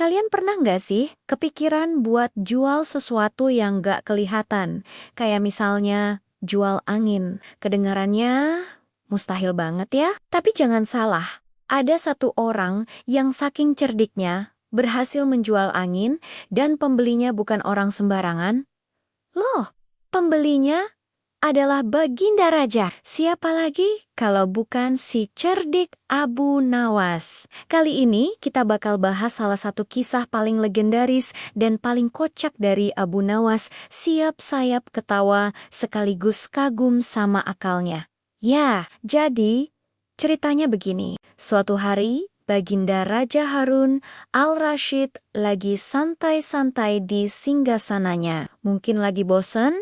Kalian pernah nggak sih kepikiran buat jual sesuatu yang nggak kelihatan? Kayak misalnya jual angin. Kedengarannya mustahil banget ya. Tapi jangan salah, ada satu orang yang saking cerdiknya berhasil menjual angin dan pembelinya bukan orang sembarangan. Loh, pembelinya adalah Baginda Raja. Siapa lagi kalau bukan si cerdik Abu Nawas? Kali ini kita bakal bahas salah satu kisah paling legendaris dan paling kocak dari Abu Nawas. Siap sayap ketawa sekaligus kagum sama akalnya. Ya, jadi ceritanya begini. Suatu hari, Baginda Raja Harun Al-Rashid lagi santai-santai di singgasananya. Mungkin lagi bosen?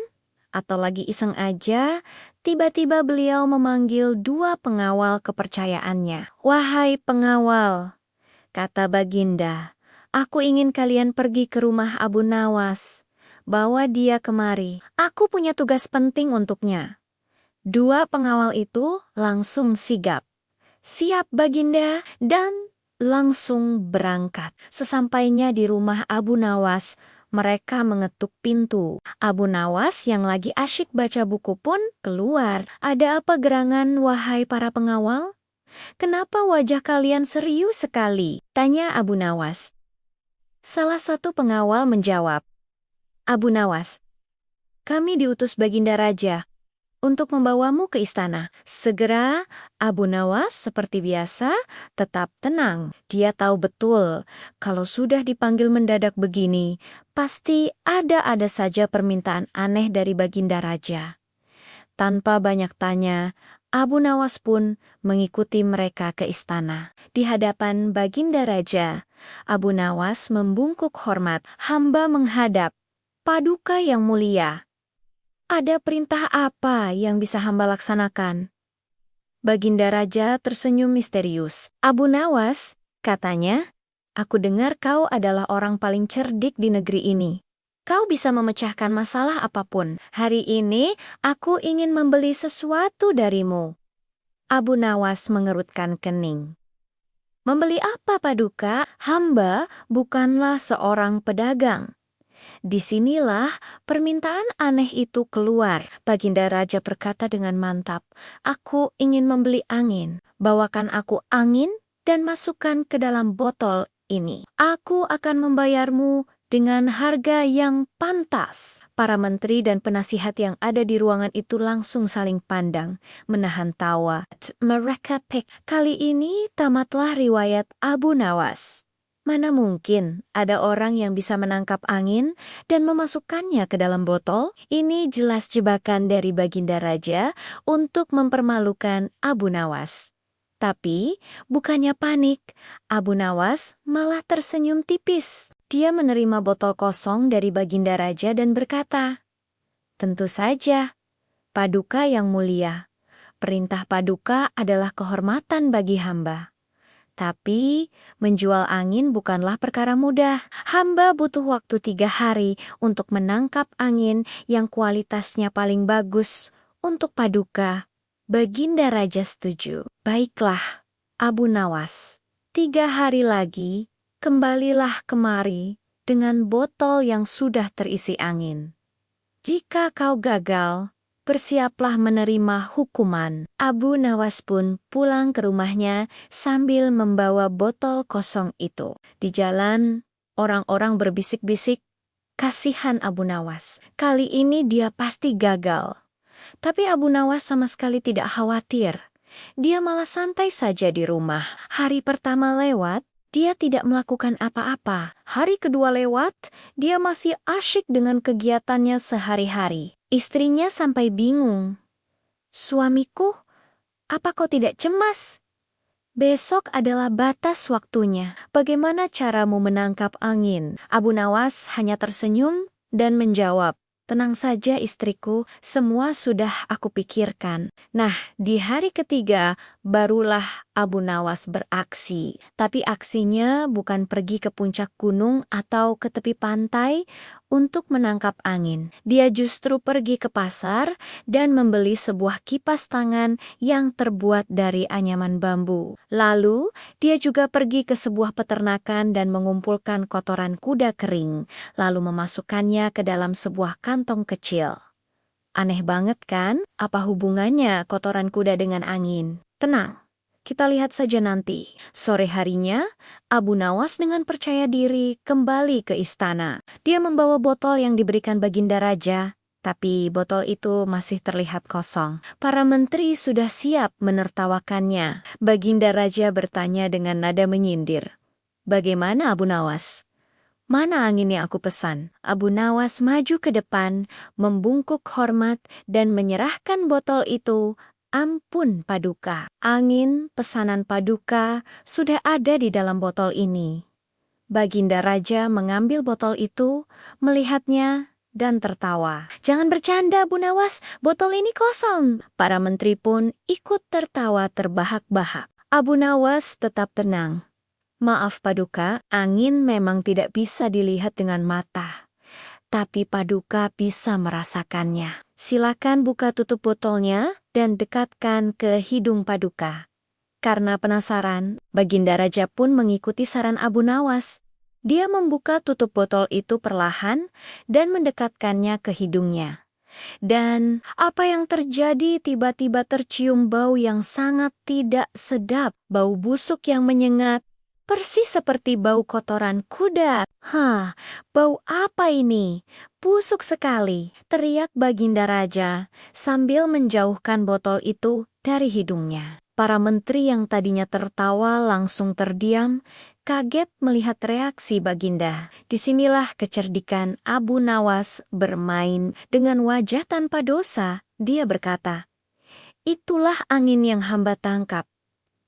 Atau lagi iseng aja, tiba-tiba beliau memanggil dua pengawal kepercayaannya. "Wahai pengawal," kata Baginda, "aku ingin kalian pergi ke rumah Abu Nawas. Bawa dia kemari. Aku punya tugas penting untuknya." Dua pengawal itu langsung sigap. "Siap, Baginda," dan langsung berangkat. Sesampainya di rumah Abu Nawas, mereka mengetuk pintu. Abu Nawas yang lagi asyik baca buku pun keluar. "Ada apa gerangan, wahai para pengawal? Kenapa wajah kalian serius sekali?" tanya Abu Nawas. Salah satu pengawal menjawab, "Abu Nawas, kami diutus Baginda Raja untuk membawamu ke istana." Segera Abu Nawas seperti biasa tetap tenang. Dia tahu betul kalau sudah dipanggil mendadak begini, pasti ada saja permintaan aneh dari Baginda Raja. Tanpa banyak tanya, Abu Nawas pun mengikuti mereka ke istana. Di hadapan Baginda Raja, Abu Nawas membungkuk hormat. "Hamba menghadap Paduka yang mulia. Ada perintah apa yang bisa hamba laksanakan?" Baginda Raja tersenyum misterius. "Abu Nawas," katanya, "aku dengar kau adalah orang paling cerdik di negeri ini. Kau bisa memecahkan masalah apapun. Hari ini aku ingin membeli sesuatu darimu." Abu Nawas mengerutkan kening. "Membeli apa, Paduka? Hamba bukanlah seorang pedagang." Disinilah permintaan aneh itu keluar. Baginda Raja berkata dengan mantap, "Aku ingin membeli angin. Bawakan aku angin dan masukkan ke dalam botol ini. Aku akan membayarmu dengan harga yang pantas." Para menteri dan penasihat yang ada di ruangan itu langsung saling pandang, menahan tawa. Mereka kali ini tamatlah riwayat Abu Nawas. Mana mungkin ada orang yang bisa menangkap angin dan memasukkannya ke dalam botol? Ini jelas jebakan dari Baginda Raja untuk mempermalukan Abu Nawas. Tapi bukannya panik, Abu Nawas malah tersenyum tipis. Dia menerima botol kosong dari Baginda Raja dan berkata, "Tentu saja, Paduka yang mulia. Perintah Paduka adalah kehormatan bagi hamba. Tapi menjual angin bukanlah perkara mudah. Hamba butuh waktu 3 hari untuk menangkap angin yang kualitasnya paling bagus untuk Paduka." Baginda Raja setuju. "Baiklah, Abu Nawas. 3 hari lagi, kembalilah kemari dengan botol yang sudah terisi angin. Jika kau gagal, bersiaplah menerima hukuman." Abu Nawas pun pulang ke rumahnya sambil membawa botol kosong itu. Di jalan, orang-orang berbisik-bisik, "Kasihan Abu Nawas. Kali ini dia pasti gagal." Tapi Abu Nawas sama sekali tidak khawatir. Dia malah santai saja di rumah. Hari pertama lewat, dia tidak melakukan apa-apa. Hari kedua lewat, dia masih asyik dengan kegiatannya sehari-hari. Istrinya sampai bingung. "Suamiku, apa kau tidak cemas? Besok adalah batas waktunya. Bagaimana caramu menangkap angin?" Abu Nawas hanya tersenyum dan menjawab, "Tenang saja istriku, semua sudah aku pikirkan." Nah, di hari ketiga barulah Abu Nawas beraksi, tapi aksinya bukan pergi ke puncak gunung atau ke tepi pantai untuk menangkap angin. Dia justru pergi ke pasar dan membeli sebuah kipas tangan yang terbuat dari anyaman bambu. Lalu, dia juga pergi ke sebuah peternakan dan mengumpulkan kotoran kuda kering, lalu memasukkannya ke dalam sebuah kantong kecil. Aneh banget kan? Apa hubungannya kotoran kuda dengan angin? Tenang. Kita lihat saja nanti. Sore harinya, Abu Nawas dengan percaya diri kembali ke istana. Dia membawa botol yang diberikan Baginda Raja, tapi botol itu masih terlihat kosong. Para menteri sudah siap menertawakannya. Baginda Raja bertanya dengan nada menyindir. Bagaimana Abu Nawas? Mana angin yang aku pesan? Abu Nawas maju ke depan, membungkuk hormat dan menyerahkan botol itu. Ampun Paduka, angin pesanan Paduka sudah ada di dalam botol ini. Baginda Raja mengambil botol itu, melihatnya, dan tertawa. Jangan bercanda, Bu Nawas, botol ini kosong. Para menteri pun ikut tertawa terbahak-bahak. Abu Nawas tetap tenang. Maaf Paduka, angin memang tidak bisa dilihat dengan mata. Tapi Paduka bisa merasakannya. Silakan buka tutup botolnya dan dekatkan ke hidung Paduka. Karena penasaran, Baginda Raja pun mengikuti saran Abu Nawas. Dia membuka tutup botol itu perlahan dan mendekatkannya ke hidungnya. Dan apa yang terjadi, tiba-tiba tercium bau yang sangat tidak sedap, bau busuk yang menyengat, persis seperti bau kotoran kuda. Hah, bau apa ini? Busuk sekali, teriak Baginda Raja sambil menjauhkan botol itu dari hidungnya. Para menteri yang tadinya tertawa langsung terdiam, kaget melihat reaksi Baginda. Disinilah kecerdikan Abu Nawas bermain dengan wajah tanpa dosa. Dia berkata, "Itulah angin yang hamba tangkap.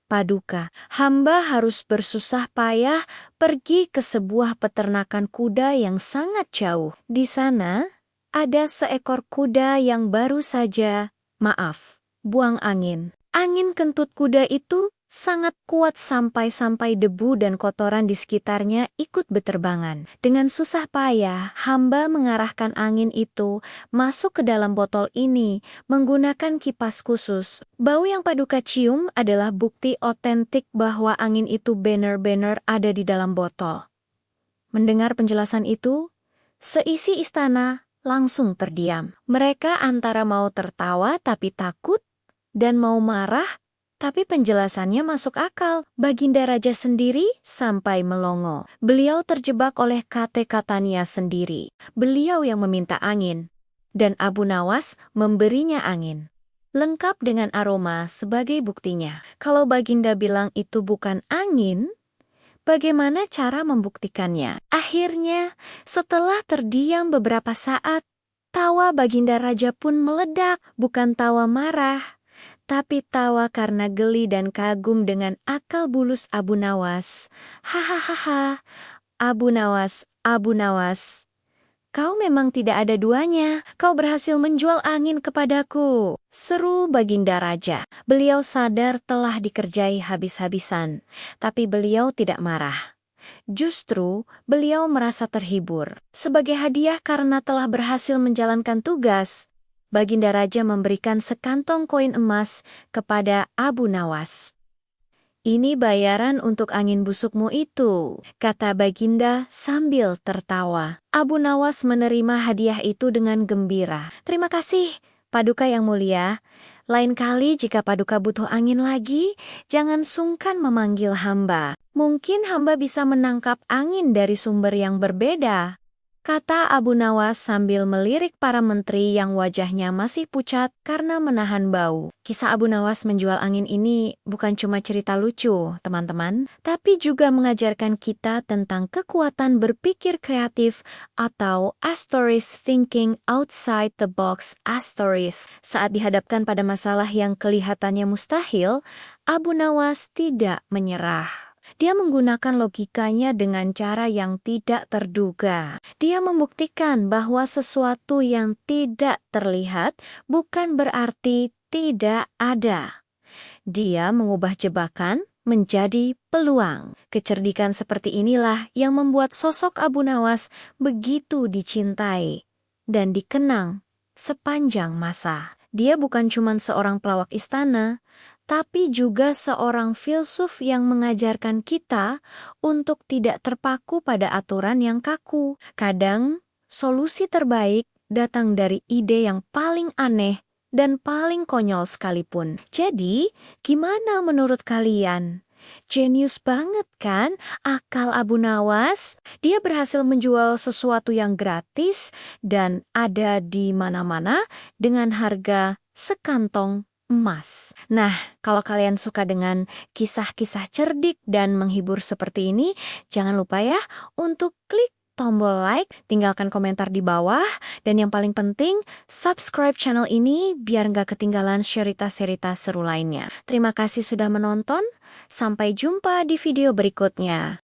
Paduka, hamba harus bersusah payah pergi ke sebuah peternakan kuda yang sangat jauh. Di sana, ada seekor kuda yang baru saja, buang angin. Angin kentut kuda itu sangat kuat sampai debu dan kotoran di sekitarnya ikut beterbangan. Dengan susah payah, hamba mengarahkan angin itu masuk ke dalam botol ini menggunakan kipas khusus. Bau yang Paduka cium adalah bukti otentik bahwa angin itu benar-benar ada di dalam botol." Mendengar penjelasan itu, seisi istana langsung terdiam. Mereka antara mau tertawa tapi takut dan mau marah, tapi penjelasannya masuk akal. Baginda Raja sendiri sampai melongo. Beliau terjebak oleh kata-katanya sendiri. Beliau yang meminta angin, dan Abu Nawas memberinya angin. Lengkap dengan aroma sebagai buktinya. Kalau Baginda bilang itu bukan angin, bagaimana cara membuktikannya? Akhirnya, setelah terdiam beberapa saat, tawa Baginda Raja pun meledak, bukan tawa marah, tapi tawa karena geli dan kagum dengan akal bulus Abu Nawas. Hahaha, Abu Nawas, kau memang tidak ada duanya. Kau berhasil menjual angin kepadaku, seru Baginda Raja. Beliau sadar telah dikerjai habis-habisan, tapi beliau tidak marah. Justru, beliau merasa terhibur. Sebagai hadiah karena telah berhasil menjalankan tugas, Baginda Raja memberikan sekantong koin emas kepada Abu Nawas. "Ini bayaran untuk angin busukmu itu," kata Baginda sambil tertawa. Abu Nawas menerima hadiah itu dengan gembira. "Terima kasih, Paduka yang mulia. Lain kali jika Paduka butuh angin lagi, jangan sungkan memanggil hamba. Mungkin hamba bisa menangkap angin dari sumber yang berbeda," kata Abu Nawas sambil melirik para menteri yang wajahnya masih pucat karena menahan bau. Kisah Abu Nawas menjual angin ini bukan cuma cerita lucu, teman-teman, tapi juga mengajarkan kita tentang kekuatan berpikir kreatif atau Astoris thinking outside the box. Astoris, saat dihadapkan pada masalah yang kelihatannya mustahil, Abu Nawas tidak menyerah. Dia menggunakan logikanya dengan cara yang tidak terduga. Dia membuktikan bahwa sesuatu yang tidak terlihat bukan berarti tidak ada. Dia mengubah jebakan menjadi peluang. Kecerdikan seperti inilah yang membuat sosok Abu Nawas begitu dicintai dan dikenang sepanjang masa. Dia bukan cuma seorang pelawak istana, tapi juga seorang filsuf yang mengajarkan kita untuk tidak terpaku pada aturan yang kaku. Kadang, solusi terbaik datang dari ide yang paling aneh dan paling konyol sekalipun. Jadi, gimana menurut kalian? Jenius banget kan akal Abu Nawas? Dia berhasil menjual sesuatu yang gratis dan ada di mana-mana dengan harga sekantong emas. Nah, kalau kalian suka dengan kisah-kisah cerdik dan menghibur seperti ini, jangan lupa ya untuk klik tombol like, tinggalkan komentar di bawah, dan yang paling penting, subscribe channel ini biar nggak ketinggalan cerita-cerita seru lainnya. Terima kasih sudah menonton, sampai jumpa di video berikutnya.